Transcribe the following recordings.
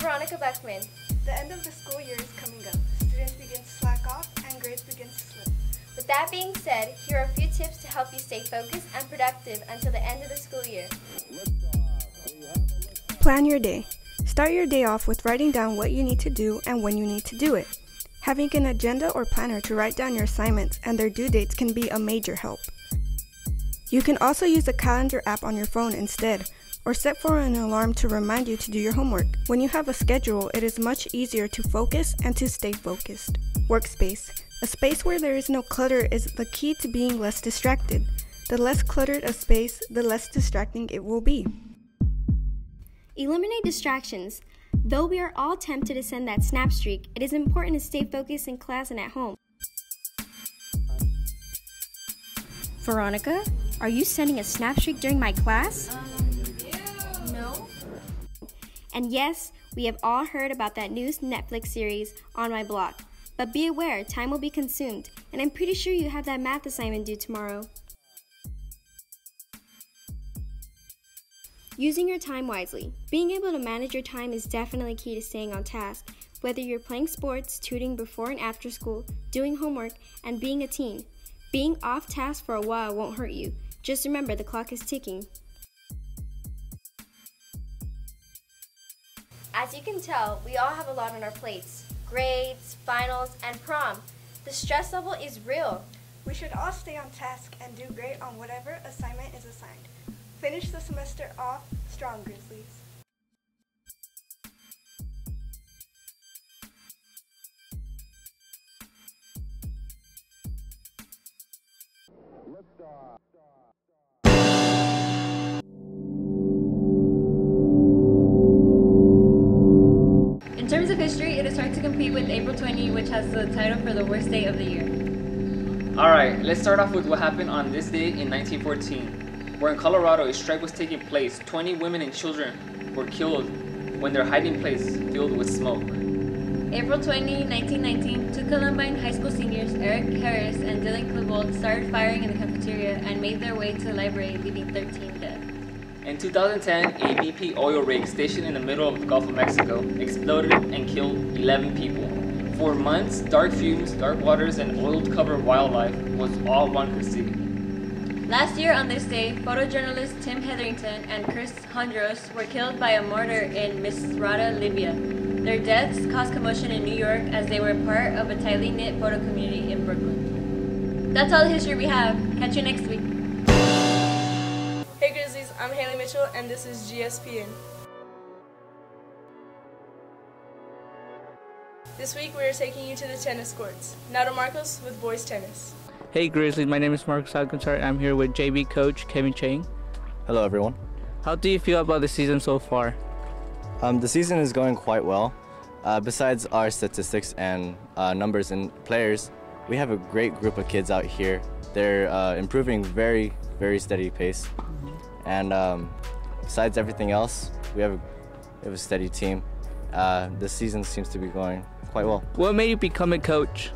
Veronica Beckman. The end of the school year is coming up. Students begin to slack off and grades begin to slip. With that being said, here are a few tips to help you stay focused and productive until the end of the school year. Plan your day. Start your day off with writing down what you need to do and when you need to do it. Having an agenda or planner to write down your assignments and their due dates can be a major help. You can also use a calendar app on your phone instead, or set for an alarm to remind you to do your homework. When you have a schedule, it is much easier to focus and to stay focused. Workspace. A space where there is no clutter is the key to being less distracted. The less cluttered a space, the less distracting it will be. Eliminate distractions. Though we are all tempted to send that snap streak, it is important to stay focused in class and at home. Veronica, are you sending a snap streak during my class? No. And yes, we have all heard about that new Netflix series, On My Block. But be aware, time will be consumed, and I'm pretty sure you have that math assignment due tomorrow. Using your time wisely. Being able to manage your time is definitely key to staying on task, whether you're playing sports, tutoring before and after school, doing homework, and being a teen. Being off task for a while won't hurt you. Just remember the clock is ticking. As you can tell, we all have a lot on our plates. Grades, finals, and prom. The stress level is real. We should all stay on task and do great on whatever assignment is assigned. Finish the semester off strong, Grizzlies. In terms of history, it is hard to compete with April 20, which has the title for the worst day of the year. Alright, let's start off with what happened on this day in 1914. Where in Colorado a strike was taking place, 20 women and children were killed when their hiding place filled with smoke. April 20, 1919, two Columbine High School seniors, Eric Harris and Dylan Klebold, started firing in the cafeteria and made their way to the library, leaving 13 dead. In 2010, a BP oil rig stationed in the middle of the Gulf of Mexico exploded and killed 11 people. For months, dark fumes, dark waters, and oil-covered wildlife was all one could see. Last year on this day, photojournalist Tim Hetherington and Chris Hondros were killed by a mortar in Misrata, Libya. Their deaths caused commotion in New York as they were part of a tightly knit photo community in Brooklyn. That's all the history we have. Catch you next week. Hey Grizzlies, I'm Haley Mitchell and this is GSPN. This week we are taking you to the tennis courts. Now to Marcos with boys tennis. Hey Grizzlies, my name is Marcos Alcanzar. I'm here with JV coach Kevin Chang. Hello everyone. How do you feel about the season so far? The season is going quite well. Besides our statistics and numbers and players, we have a great group of kids out here. They're improving very, very steady pace. And besides everything else, we have a steady team. The season seems to be going quite well. What made you become a coach?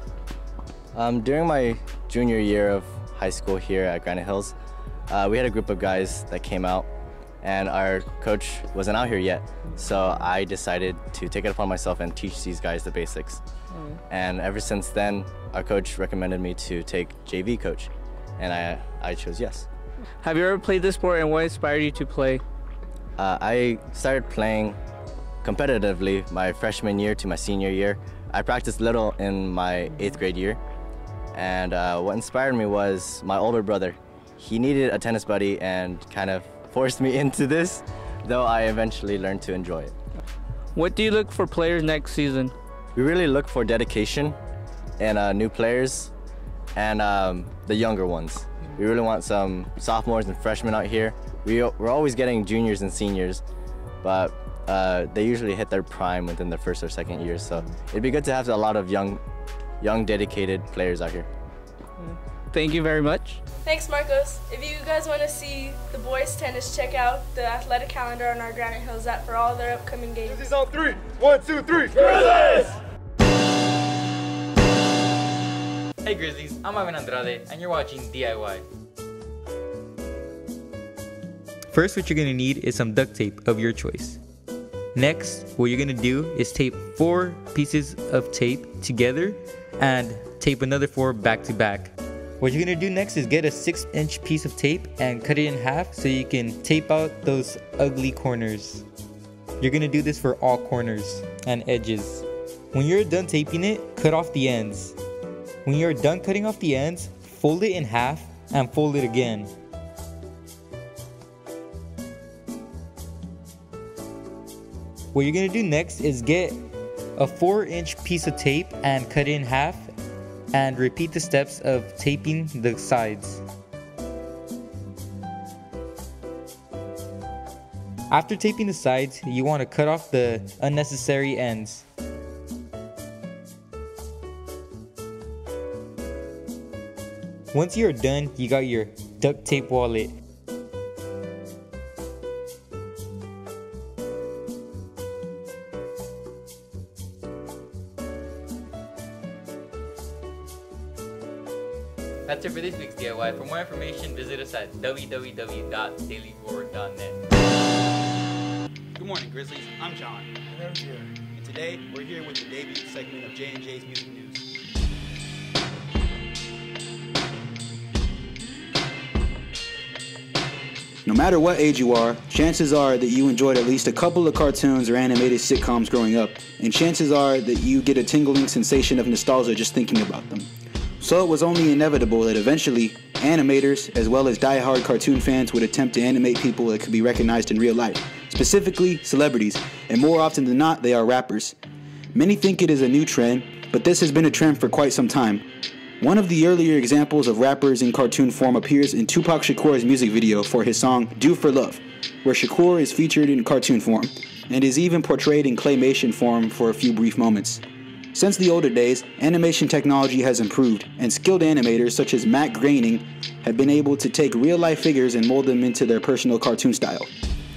During my junior year of high school here at Granite Hills, we had a group of guys that came out and our coach wasn't out here yet. So I decided to take it upon myself and teach these guys the basics. And ever since then, our coach recommended me to take JV coach and I chose yes. Have you ever played this sport and what inspired you to play? I started playing competitively my freshman year to my senior year. I practiced little in my 8th grade year. And what inspired me was my older brother. He needed a tennis buddy and kind of forced me into this, though I eventually learned to enjoy it. What do you look for players next season? We really look for dedication and new players and the younger ones. We really want some sophomores and freshmen out here. We're always getting juniors and seniors, but they usually hit their prime within their first or second year, so it'd be good to have a lot of young dedicated players out here. Thank you very much. Thanks Marcos. If you guys want to see the boys tennis, check out the athletic calendar on our Granite Hills app for all their upcoming games. This is on 3. 1, 2, 3. Grizzlies! Hey Grizzlies, I'm Ivan Andrade and you're watching DIY. First, what you're going to need is some duct tape of your choice. Next, what you're gonna do is tape 4 pieces of tape together and tape another 4 back to back. What you're gonna do next is get a 6-inch piece of tape and cut it in half so you can tape out those ugly corners. You're gonna do this for all corners and edges. When you're done taping it, cut off the ends. When you're done cutting off the ends, fold it in half and fold it again. What you're gonna do next is get a 4-inch piece of tape and cut it in half and repeat the steps of taping the sides. After taping the sides, you want to cut off the unnecessary ends. Once you're done, you got your duct tape wallet. That's it for this week's DIY. For more information, visit us at www.dailyboard.net. Good morning, Grizzlies. I'm John. And I'm Jerry. And today, we're here with the debut segment of J&J's Music News. No matter what age you are, chances are that you enjoyed at least a couple of cartoons or animated sitcoms growing up, and chances are that you get a tingling sensation of nostalgia just thinking about them. So it was only inevitable that eventually, animators, as well as die-hard cartoon fans, would attempt to animate people that could be recognized in real life, specifically celebrities, and more often than not, they are rappers. Many think it is a new trend, but this has been a trend for quite some time. One of the earlier examples of rappers in cartoon form appears in Tupac Shakur's music video for his song Do For Love, where Shakur is featured in cartoon form, and is even portrayed in claymation form for a few brief moments. Since the older days, animation technology has improved, and skilled animators such as Matt Groening have been able to take real-life figures and mold them into their personal cartoon style.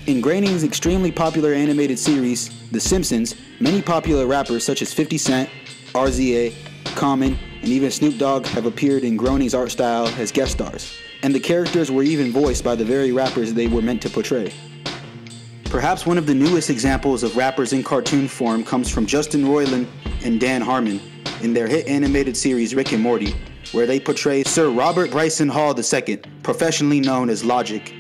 In Groening's extremely popular animated series, The Simpsons, many popular rappers such as 50 Cent, RZA, Common, and even Snoop Dogg have appeared in Groening's art style as guest stars, and the characters were even voiced by the very rappers they were meant to portray. Perhaps one of the newest examples of rappers in cartoon form comes from Justin Roiland and Dan Harmon in their hit animated series Rick and Morty, where they portray Sir Robert Bryson Hall II, professionally known as Logic.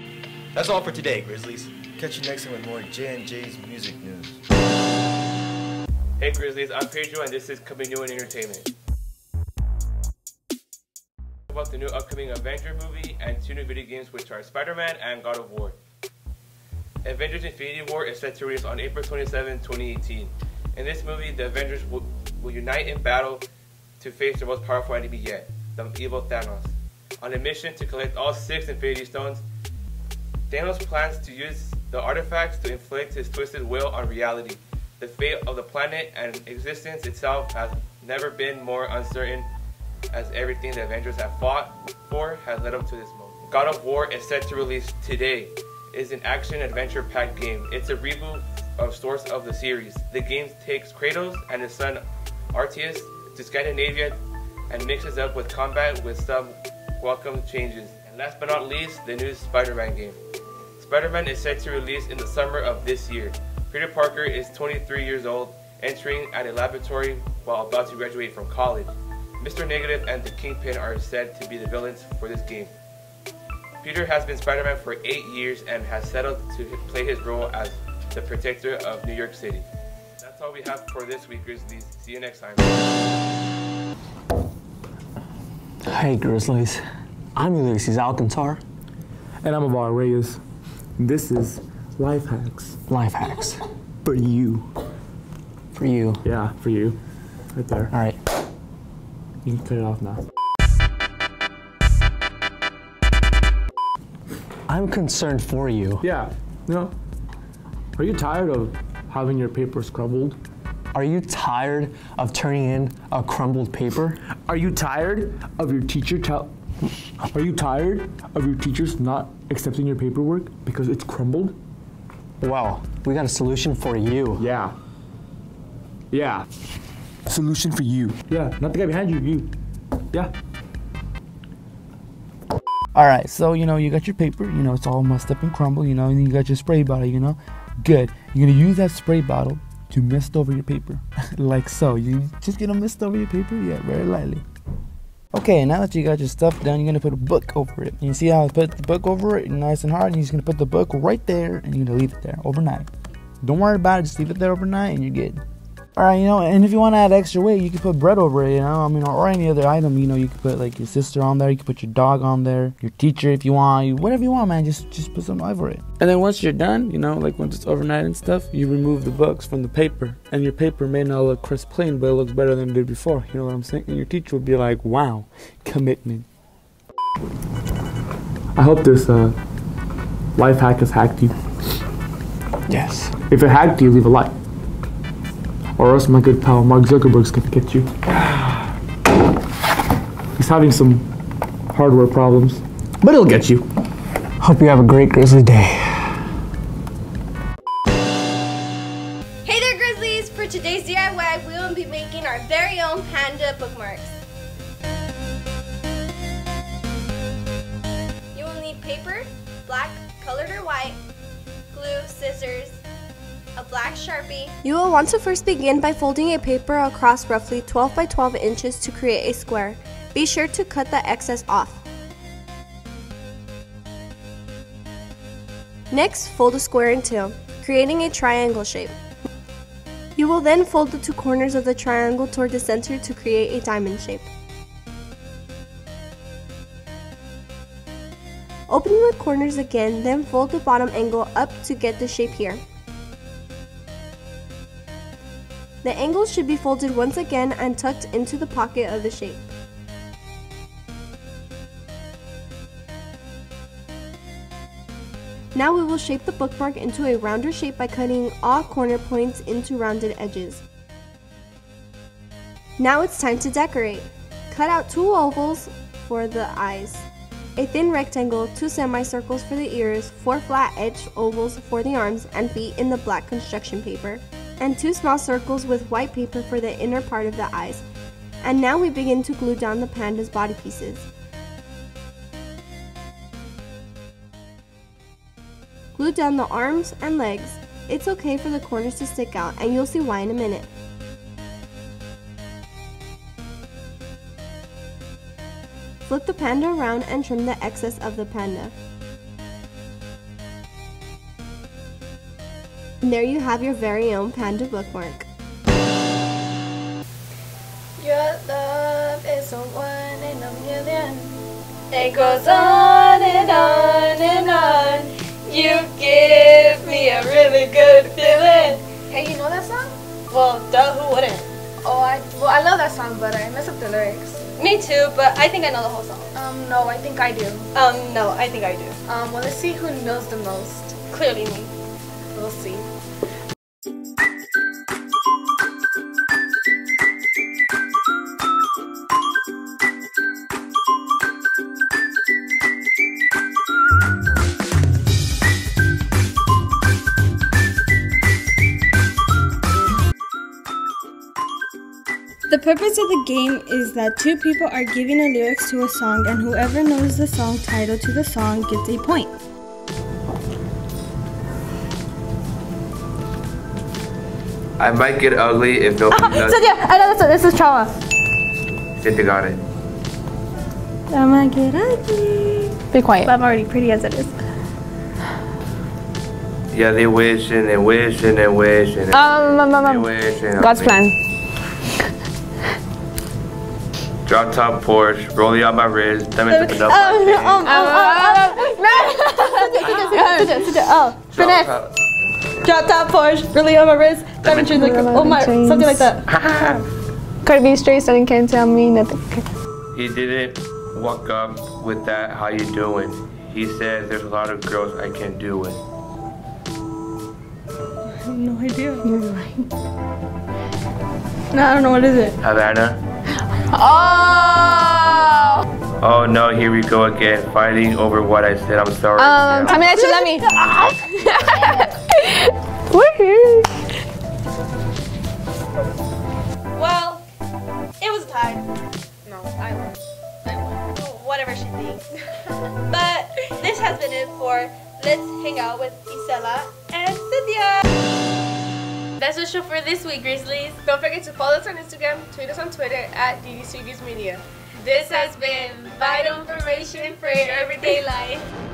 That's all for today, Grizzlies. Catch you next time with more J&J's Music News. Hey Grizzlies, I'm Pedro and this is Coming New in Entertainment. About the new upcoming Avenger movie and 2 new video games, which are Spider-Man and God of War. Avengers Infinity War is set to release on April 27, 2018. In this movie, the Avengers will unite in battle to face their most powerful enemy yet, the evil Thanos. On a mission to collect all 6 Infinity Stones, Thanos plans to use the artifacts to inflict his twisted will on reality. The fate of the planet and existence itself has never been more uncertain, as everything the Avengers have fought for has led up to this moment. God of War is set to release today. It is an action-adventure packed game. It's a reboot of source of the series. The game takes Kratos and his son Arceus to Scandinavia and mixes up with combat with some welcome changes. And last but not least, the new Spider-Man game. Spider-Man is set to release in the summer of this year. Peter Parker is 23 years old, entering at a laboratory while about to graduate from college. Mr. Negative and the Kingpin are said to be the villains for this game. Peter has been Spider-Man for 8 years and has settled to play his role as the protector of New York City. That's all we have for this week, Grizzlies. See you next time. Hey, Grizzlies. I'm Ulysses Alcantar. And I'm Avar Reyes. This is Life Hacks. Life Hacks. For you. For you? Yeah, for you. Right there. All right. You can cut it off now. I'm concerned for you. Yeah. You know, are you tired of having your papers crumbled? Are you tired of turning in a crumbled paper? Are you tired of your teacher Are you tired of your teachers not accepting your paperwork because it's crumbled? Well, we got a solution for you. Yeah. Yeah. Solution for you. Yeah, not the guy behind you, you. Yeah. All right, so, you know, you got your paper, you know, it's all messed up and crumbled, you know, and you got your spray bottle, you know. Good. You're gonna use that spray bottle to mist over your paper, like so. You just gonna mist over your paper, yeah, very lightly. Okay, now that you got your stuff done, you're gonna put a book over it. And you see how I put the book over it, nice and hard. And you're just gonna put the book right there, and you're gonna leave it there overnight. Don't worry about it. Just leave it there overnight, and you're good. All right, and if you want to add extra weight, you can put bread over it, or any other item, you can put like your sister on there, you can put your dog on there, your teacher if you want, whatever you want, man, just put something over it. And then once you're done, like once it's overnight and stuff, you remove the books from the paper, and your paper may not look crisp clean, but it looks better than it did before, you know what I'm saying? And your teacher will be like, wow, commitment. I hope this life hack has hacked you. Yes. If it hacked you, leave a like. Or else my good pal Mark Zuckerberg's gonna get you. He's having some hardware problems, but he'll get you. Hope you have a great Grizzly day. Hey there, Grizzlies! For today's DIY, we will be making our very own Panda bookmarks. You will need paper, black, colored or white, glue, scissors, a black Sharpie. You will want to first begin by folding a paper across roughly 12 by 12 inches to create a square. Be sure to cut the excess off. Next, fold a square in two, creating a triangle shape. You will then fold the two corners of the triangle toward the center to create a diamond shape. Open the corners again, then fold the bottom angle up to get the shape here. The angles should be folded once again and tucked into the pocket of the shape. Now we will shape the bookmark into a rounder shape by cutting all corner points into rounded edges. Now it's time to decorate. Cut out 2 ovals for the eyes, a thin rectangle, 2 semicircles for the ears, 4 flat-edged ovals for the arms and feet in the black construction paper, and 2 small circles with white paper for the inner part of the eyes. And now we begin to glue down the panda's body pieces. Glue down the arms and legs. It's okay for the corners to stick out, and you'll see why in a minute. Flip the panda around and trim the excess of the panda. And there you have your very own Panda bookmark. Your love is so one in a million. It goes on and on and on. You give me a really good feeling. Hey, you know that song? Well, duh, who wouldn't? Oh, I love that song, but I mess up the lyrics. Me too, but I think I know the whole song. No, I think I do. No, I think I do. Well, let's see who knows the most. Clearly me. We'll see. The purpose of the game is that 2 people are giving a lyrics to a song, and whoever knows the song title to the song gets a point. I might get ugly if nobody does. Cynthia, I know this is trauma. Cynthia got it. I might get ugly. Be quiet. I'm already pretty as it is. Yeah, they wishing and wishing and wishing. They wishing. God's plan. Drop top Porsche, rolling out my wrist, diamonds up finesse. Drop top Porsche, really on my wrist, diamond chains like something like that. Cardi B straight, so you can't tell me nothing. He didn't walk up with that, how you doing? He said there's a lot of girls I can't do it. I have no idea. You're right. No, I don't know, what is it? Havana. Oh! Oh no, here we go again, fighting over what I said. I'm sorry. I mean, actually, let me. Woohoo! Well, it was a tie. No, I won. Whatever she thinks. But this has been it for let's hang out with Isela and Cynthia. That's the show for this week, Grizzlies. Don't forget to follow us on Instagram, tweet us on Twitter at DD Studios Media. This has been vital information for your everyday life.